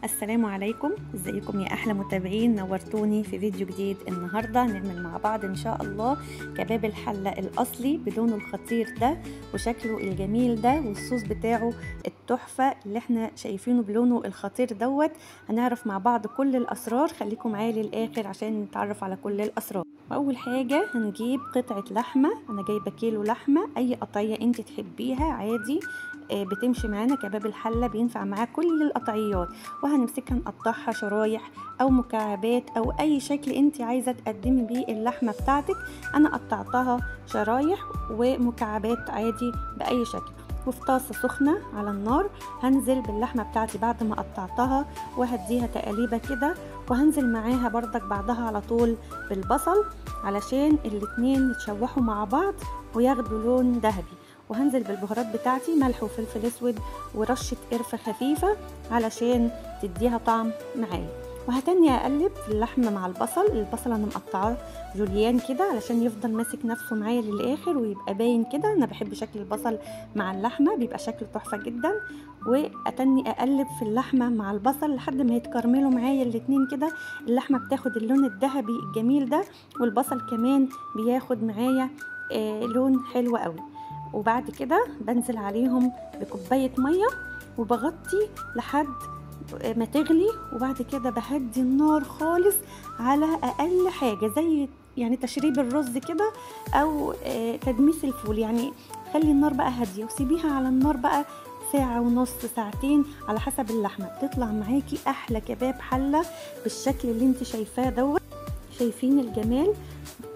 السلام عليكم، ازيكم يا احلى متابعين؟ نورتوني في فيديو جديد. النهارده هنعمل مع بعض ان شاء الله كباب الحله الاصلي بلونه الخطير ده وشكله الجميل ده والصوص بتاعه التحفه اللي احنا شايفينه بلونه الخطير دوت. هنعرف مع بعض كل الاسرار، خليكم معايا للاخر عشان نتعرف على كل الاسرار. واول حاجه هنجيب قطعه لحمه، انا جايبه كيلو لحمه، اي قطعيه انت تحبيها عادي بتمشي معانا. كباب الحله بينفع معاه كل القطعيات، وهنمسكها نقطعها شرايح او مكعبات او اي شكل انت عايزه تقدمي بيه اللحمه بتاعتك. انا قطعتها شرايح ومكعبات عادي باي شكل. وفي طاسه سخنه على النار هنزل باللحمه بتاعتي بعد ما قطعتها وهديها تقليبه كده، وهنزل معاها بردك بعدها على طول بالبصل علشان الاتنين يتشوحوا مع بعض وياخدوا لون ذهبي. وهنزل بالبهارات بتاعتي، ملح وفلفل اسود ورشه قرفه خفيفه علشان تديها طعم معايا. وهتني اقلب في اللحمه مع البصل انا مقطعاه جوليان كده علشان يفضل ماسك نفسه معايا للاخر ويبقى باين كده. انا بحب شكل البصل مع اللحمه، بيبقى شكله تحفه جدا. واتني اقلب في اللحمه مع البصل لحد ما يتكرملوا معايا الاتنين كده. اللحمه بتاخد اللون الذهبي الجميل ده، والبصل كمان بياخد معايا لون حلو قوي. وبعد كده بنزل عليهم بكوبايه ميه وبغطي لحد ما تغلي، وبعد كده بهدي النار خالص على اقل حاجه زي يعني تشريب الرز كده او تدميس الفول. يعني خلي النار بقى هاديه وسيبيها على النار بقى ساعة ونص ساعتين على حسب اللحمة، بتطلع معاكي احلى كباب حلة بالشكل اللي انت شايفاه دوت. شايفين الجمال؟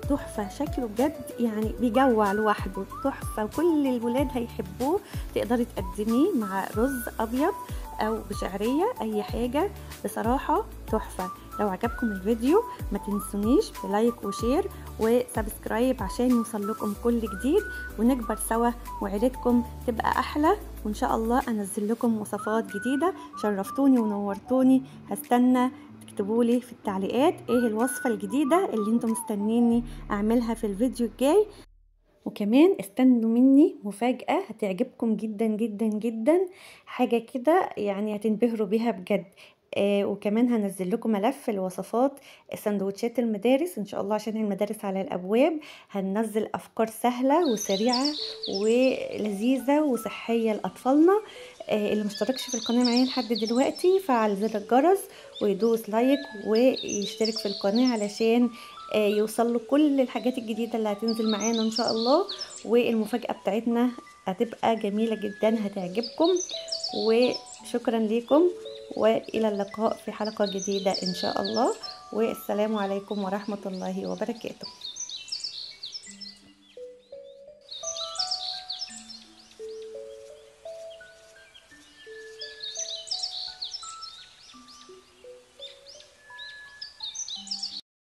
تحفة شكله بجد، يعني بيجوع لوحده، تحفة وكل الولاد هيحبوه. تقدري تقدميه مع رز ابيض او بشعرية اي حاجة، بصراحة تحفة. لو عجبكم الفيديو ما تنسونيش بلايك وشير وسبسكرايب عشان يوصل لكم كل جديد ونكبر سوا وعيلتكم تبقى احلى. وان شاء الله انزل لكم وصفات جديدة. شرفتوني ونورتوني، هستنى تكتبولي في التعليقات ايه الوصفة الجديدة اللي انتم مستنيني اعملها في الفيديو الجاي. وكمان استنوا مني مفاجأة هتعجبكم جدا جدا جدا، حاجة كده يعني هتنبهروا بيها بجد. وكمان هنزل لكم ملف الوصفات سندوتشات المدارس ان شاء الله، عشان المدارس على الابواب. هننزل افكار سهلة وسريعة ولذيذة وصحية لاطفالنا. اللي مشتركش في القناة معايا لحد دلوقتي فعل زر الجرس ويدوس لايك ويشترك في القناة علشان يوصل له كل الحاجات الجديدة اللي هتنزل معانا ان شاء الله. والمفاجأة بتاعتنا هتبقى جميلة جدا هتعجبكم. وشكرا لكم، والى اللقاء في حلقة جديدة ان شاء الله. والسلام عليكم ورحمة الله وبركاته.